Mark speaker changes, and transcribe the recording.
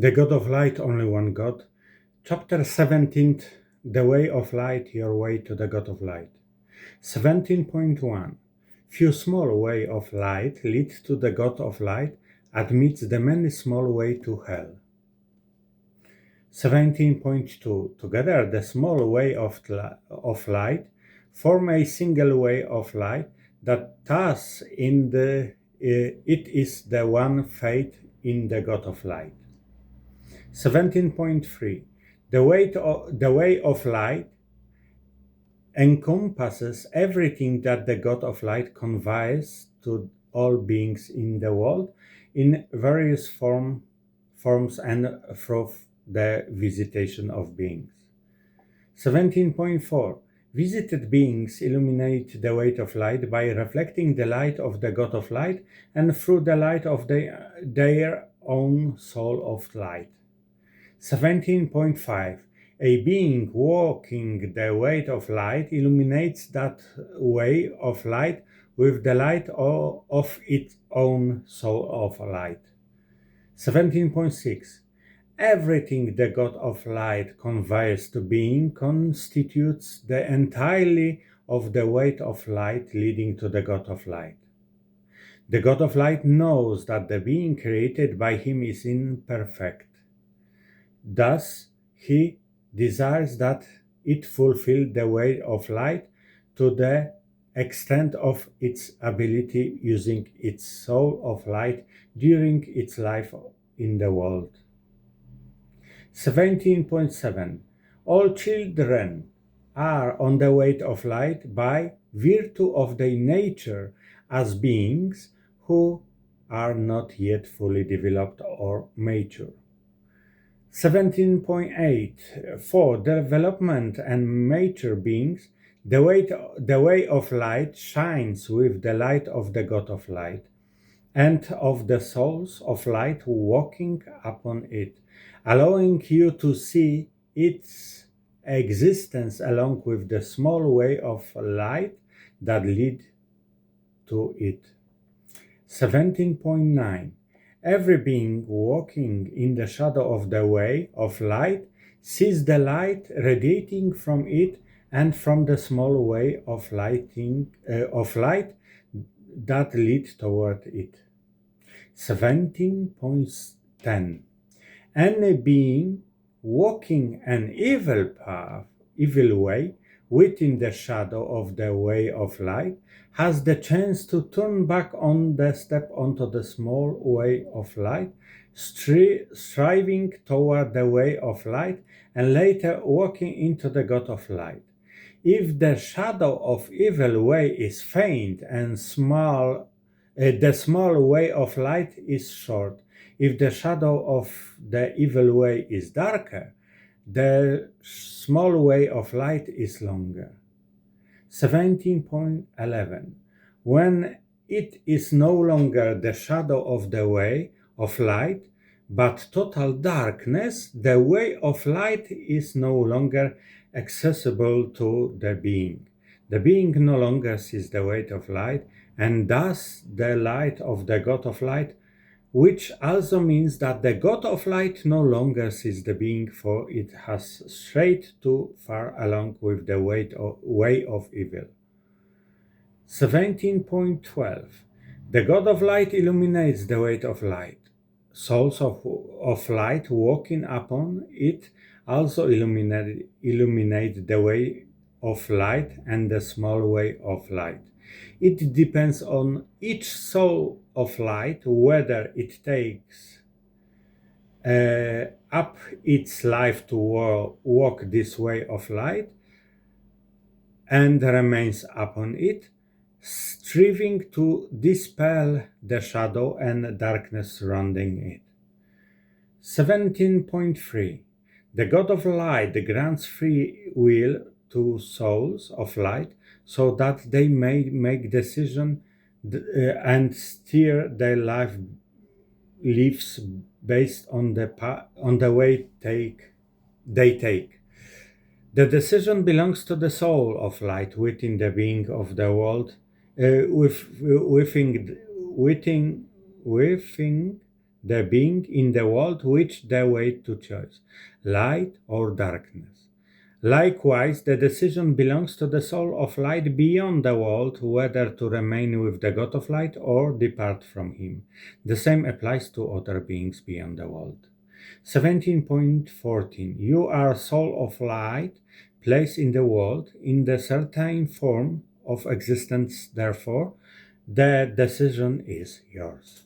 Speaker 1: The God of Light, only one God. Chapter 17, The Way of Light, Your Way to the God of Light. 17.1 Few small way of light lead to the God of Light, amidst the many small way to hell. 17.2 Together the small way of light form a single way of light, that thus it is the one faith in the God of Light. 17.3 The way of light encompasses everything that the God of Light conveys to all beings in the world in various forms and through the visitation of beings. 17.4 Visited beings illuminate the way of light by reflecting the light of the God of Light and through the light of their own soul of light. 17.5 A being walking the way of light illuminates that way of light with the light of its own soul of light. 17.6 Everything the God of Light conveys to being constitutes the entirety of the weight of light leading to the God of Light. The God of Light knows that the being created by him is imperfect. Thus, he desires that it fulfill the way of light to the extent of its ability, using its soul of light during its life in the world. 17.7 All children are on the way of light by virtue of their nature as beings who are not yet fully developed or mature. 17.8 For development and mature beings, the way of light shines with the light of the God of Light and of the souls of light walking upon it, allowing you to see its existence along with the small way of light that lead to it. 17.9 Every being walking in the shadow of the way of light sees the light radiating from it and from the small way of light that lead toward it. 17.10 Any being walking an evil way, within the shadow of the way of light, has the chance to turn back on the step onto the small way of light, striving toward the way of light, and later walking into the God of Light. If the shadow of evil way is faint and small, the small way of light is short. If the shadow of the evil way is darker, the small way of light is longer. 17.11 When it is no longer the shadow of the way of light, but total darkness, the way of light is no longer accessible to the being. The being no longer sees the way of light, and thus the light of the God of Light, which also means that the God of Light no longer sees the being, for it has strayed too far along with the way of evil. 17.12 The God of Light illuminates the way of light. Souls of light walking upon it also illuminate the way of light and the small way of light. It depends on each soul of light whether it takes up its life to walk this way of light and remains upon it, striving to dispel the shadow and darkness surrounding it. 17.3 The God of Light grants free will to souls of light so that they may make decisions and steer their lives based on the way they take. The decision belongs to the soul of light within the being of the world, within the being in the world which the way to choose, light or darkness. Likewise, the decision belongs to the soul of light beyond the world, whether to remain with the God of light or depart from him. The same applies to other beings beyond the world. 17.14 You are soul of light, placed in the world, in the certain form of existence, therefore, the decision is yours.